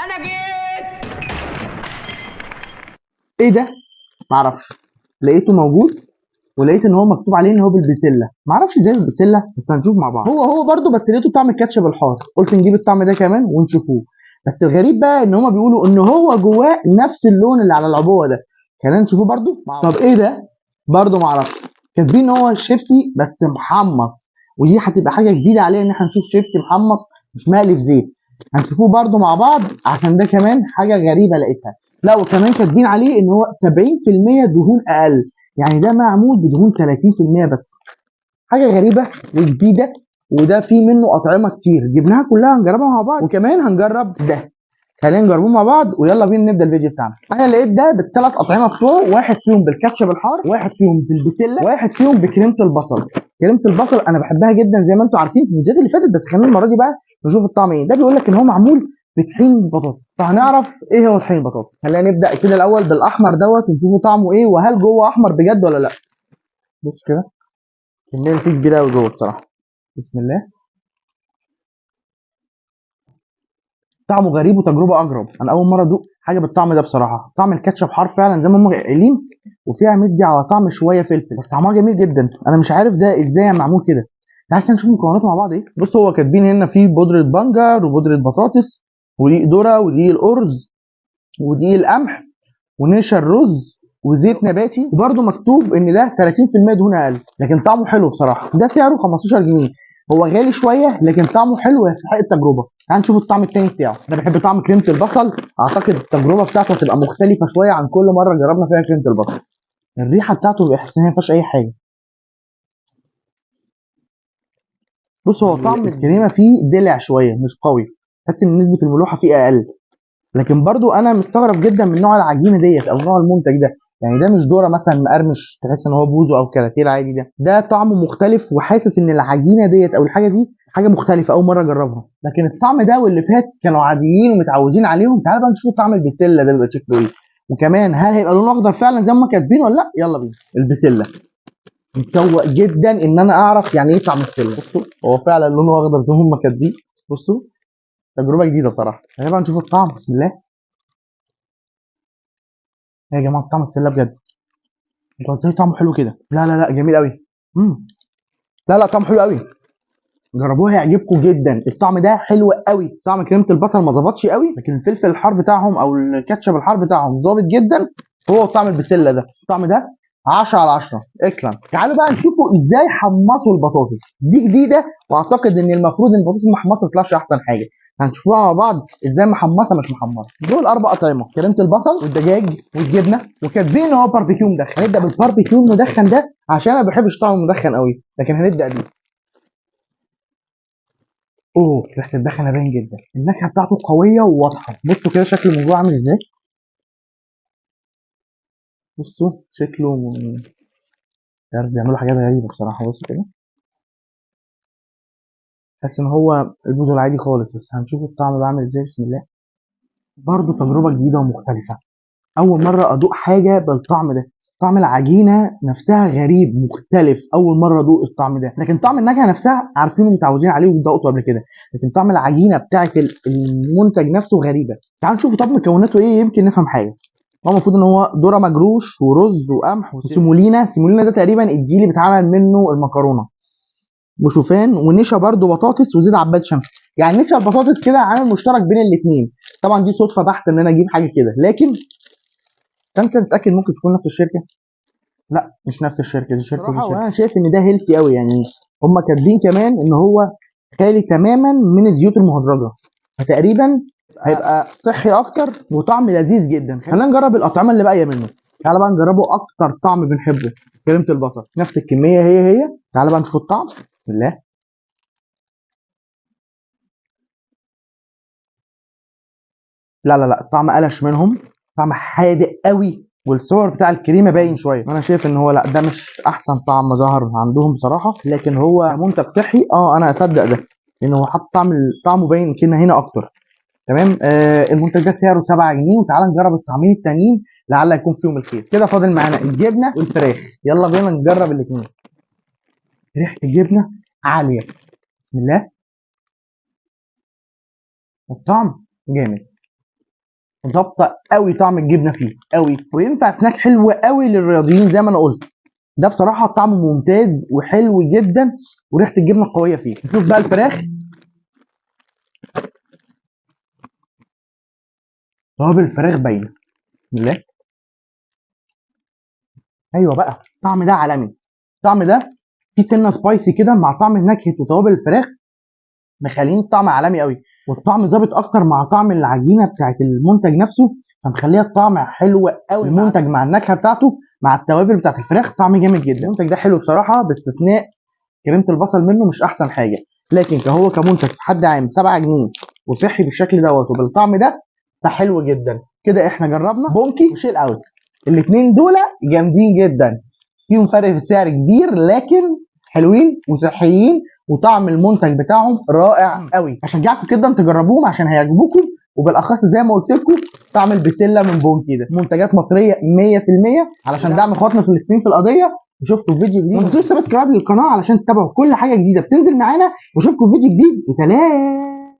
انا جيت. ايه ده؟ معرفش، لقيته موجود ولقيت ان هو مكتوب عليه ان هو بالبسله، معرفش ازاي بالبسله بس هنشوف مع بعض. هو برده بس لقيته طعم الكاتشب الحار، قلت نجيب الطعم ده كمان ونشوفوه. بس الغريب بقى ان هما بيقولوا ان هو جواه نفس اللون اللي على العبوه ده. خلينا نشوفه برده. طب ايه ده؟ برده معرفش، كاتبين ان هو شيبسي بس محمص، ودي هتبقى حاجه جديده علينا ان احنا نشوف شيبسي محمص مش مقلي في زيت. هنشوفوه برده مع بعض عشان ده كمان حاجه غريبه لقيتها. لا وكمان كاتبين عليه ان هو 70% دهون اقل، يعني ده معمول بدهون 30% بس. حاجه غريبه وجديده، وده فيه منه اطعمه كتير جبناها كلها هنجربها مع بعض، وكمان هنجرب ده. خلينا نجربوه مع بعض ويلا بينا نبدا الفيديو بتاعنا. انا لقيت ده بالثلاث اطعمه بتوعه، واحد فيهم بالكاتشب الحار، واحد فيهم بالبسله، واحد فيهم بكريمه البصل. كريمه البصل انا بحبها جدا زي ما انتم عارفين في الفيديوهات اللي فاتت، بس خلينا المره دي بقى نشوف الطعم ايه. ده بيقول لك ان هو معمول بطحين بطاطس، فهنعرف ايه هو طحين البطاطس. خلينا نبدا كده الاول بالاحمر دوت ونشوفه طعمه ايه، وهل جوه احمر بجد ولا لا. بص كده، كميه فيه كبيره قوي جوه بصراحه. بسم الله. طعمه غريب وتجربه اجرب، انا اول مره ادوق حاجه بالطعم ده بصراحه. طعم الكاتشب حار فعلا زي ما هم قايلين، وفيها مدي على طعم شويه فلفل، بس طعمها جميل جدا. انا مش عارف ده ازاي معمول كده. تعالى كده نشوف مكوناته مع بعض ايه. بص هو كاتبين هنا فيه بودره بنجر وبودره بطاطس ودقيق ذره ودقيق الارز ودقيق القمح ونشا الرز وزيت نباتي، وبرده مكتوب ان ده 30% دهون اقل، لكن طعمه حلو بصراحه. ده سعره 15 جنيه، هو غالي شويه لكن طعمه حلو ويستحق التجربه. تعال نشوف الطعم التاني بتاعه. انا بحب طعم كريمه البصل، اعتقد التجربه بتاعته هتبقى مختلفه شويه عن كل مره جربنا فيها كريمه البصل. الريحه بتاعته بحس ان هي ما فيهاش اي حاجه. بص هو طعم الكريمه فيه دلع شويه مش قوي، تحس ان نسبه الملوحه فيه اقل. لكن برضو انا مستغرب جدا من نوع العجينه ديت او نوع المنتج ده. يعني ده مش ذره مثلا مقرمش تحس ان هو بوزو او كراتيه عادي، ده طعمه مختلف، وحاسس ان العجينه ديت او الحاجه دي حاجه مختلفه اول مره اجربها. لكن الطعم ده واللي فات كانوا عاديين ومتعودين عليهم. تعال بقى نشوف طعم البسله ده بيبقى شكله ايه، وكمان هل هيبقى لونه اخضر فعلا زي ما هم كاتبين ولا لا. يلا بينا. البسله متشوق جدا ان انا اعرف يعني ايه طعم البسله. بصوا هو فعلا لونه اخضر زي ما هم كاتبين. بصوا تجربه جديده بصراحه. خلينا بقى نشوف الطعم. بسم الله. يا جماعه طعم البسله بجد، انتوا ازاي طعمه حلو كده؟ لا لا لا جميل قوي. لا لا طعمه حلو قوي، جربوه هيعجبكم جدا. الطعم ده حلو قوي. طعم كريمه البصل ما ظبطش قوي، لكن الفلفل الحار بتاعهم او الكاتشب الحار بتاعهم ظابط جدا. هو طعم البسله ده، الطعم ده 10 على 10 اكسلنت. تعالوا بقى نشوفوا ازاي حمصوا البطاطس دي جديده، واعتقد ان المفروض ان البطاطس المحمصه ما تطلعش احسن حاجه. هنشوفوها مع بعض ازاي محمصه مش محمصه. دول اربع اطعمه: كريمه البصل والدجاج والجبنه، وكاتبين ان هو باربيكيو مدخن. هنبدا بالباربيكيو المدخن ده عشان انا ما بحبش طعمه مدخن قوي، لكن هنبدا بيه. اوه ريحه الدخنه باين جدا، النكهه بتاعته قويه وواضحه. بصوا كده شكله من جوه عامل ازاي. بصوا شكله مش عارف بيعملوا حاجات غريبه بصراحه. بصوا كده تحس ان هو البوز العادي خالص، بس هنشوف الطعم بقى عامل ازاي. بسم الله. برضه تجربه جديده ومختلفه، اول مره ادوق حاجه بالطعم ده. طعم العجينه نفسها غريب مختلف، اول مره ادوق الطعم ده. لكن طعم النكهه نفسها عارفين ومتعودين عليه ودقته قبل كده، لكن طعم العجينه بتاعه المنتج نفسه غريبه. تعالوا نشوف طب مكوناته ايه يمكن نفهم حاجه. هو المفروض ان هو ذره مجروش ورز وقمح وسيمولينا. سيمولينا ده تقريبا الدي اللي بيتعمل منه المكرونه، وشوفان ونشا برده بطاطس وزيت عباد شمس. يعني نشا البطاطس كده عامل مشترك بين الاثنين. طبعا دي صدفه بحته ان انا اجيب حاجه كده، لكن فانت تتاكد ممكن تكون نفس الشركه. لا مش نفس الشركه، دي شركه ودي شركه. انا شايف ان ده هيلثي قوي، يعني هم كاتبين كمان ان هو خالي تماما من الزيوت المهدرجه، فتقريبا هيبقى صحي اكتر وطعم لذيذ جدا. خلينا نجرب الاطعمه اللي باقيه منه. تعالى بقى نجربه اكتر طعم بنحبه، كريمه البصل. نفس الكميه هي. تعالى بقى نشوف الطعم. بسم الله. لا لا لا الطعم قلش منهم، طعم حادق قوي، والصور بتاع الكريمه باين شويه. انا شايف ان هو لا ده مش احسن طعم ظهر عندهم بصراحه، لكن هو منتج صحي انا اصدق ده، لان هو حط طعمه باين كده هنا اكتر. تمام. المنتج ده سعره 7 جنيه. وتعالى نجرب الطعمين التانيين لعل يكون فيهم الخير. كده فاضل معانا الجبنه والفراخ، يلا بينا نجرب الاثنين. ريحه الجبنه عاليه. بسم الله. الطعم جامد. ظابطه قوي طعم الجبنه فيه قوي، وينفع سناك حلو قوي للرياضيين زي ما انا قلت. ده بصراحه طعمه ممتاز وحلو جدا، وريحه الجبنه قويه فيه. نشوف بقى الفراخ. توابل الفراخ باينه. لا، ايوه بقى، الطعم ده عالمي. الطعم ده فيه سنه سبايسي كده مع طعم نكهه وتوابل الفراخ، مخلين الطعم عالمي قوي. والطعم ظابط اكتر مع طعم العجينه بتاعت المنتج نفسه، فمخليها الطعم حلو قوي. المنتج مع النكهه بتاعته مع التوابل بتاعت الفراخ طعم جامد جدا. المنتج ده حلو بصراحه، باستثناء كريمه البصل منه مش احسن حاجه، لكن كهو كمنتج في حد عام 7 جنيه وصحي بالشكل دوت وبالطعم ده، فحلو جدا. كده احنا جربنا بونكي وشيل اوت، الاثنين دول جامدين جدا، فيهم فرق في السعر كبير لكن حلوين وصحيين، وطعم المنتج بتاعهم رائع قوي. اشجعكم جدا تجربوهم عشان هيعجبوكم، وبالاخص زي ما قلت لكم طعم البسله من بونكي ده منتجات مصريه 100%، علشان دعم اخواتنا الفلسطينيين في القضيه. وشوفكم في فيديو جديد، ما تنسوش سبسكرايب للقناه علشان تتابعوا كل حاجه جديده بتنزل معانا، واشوفكم في فيديو جديد وسلام.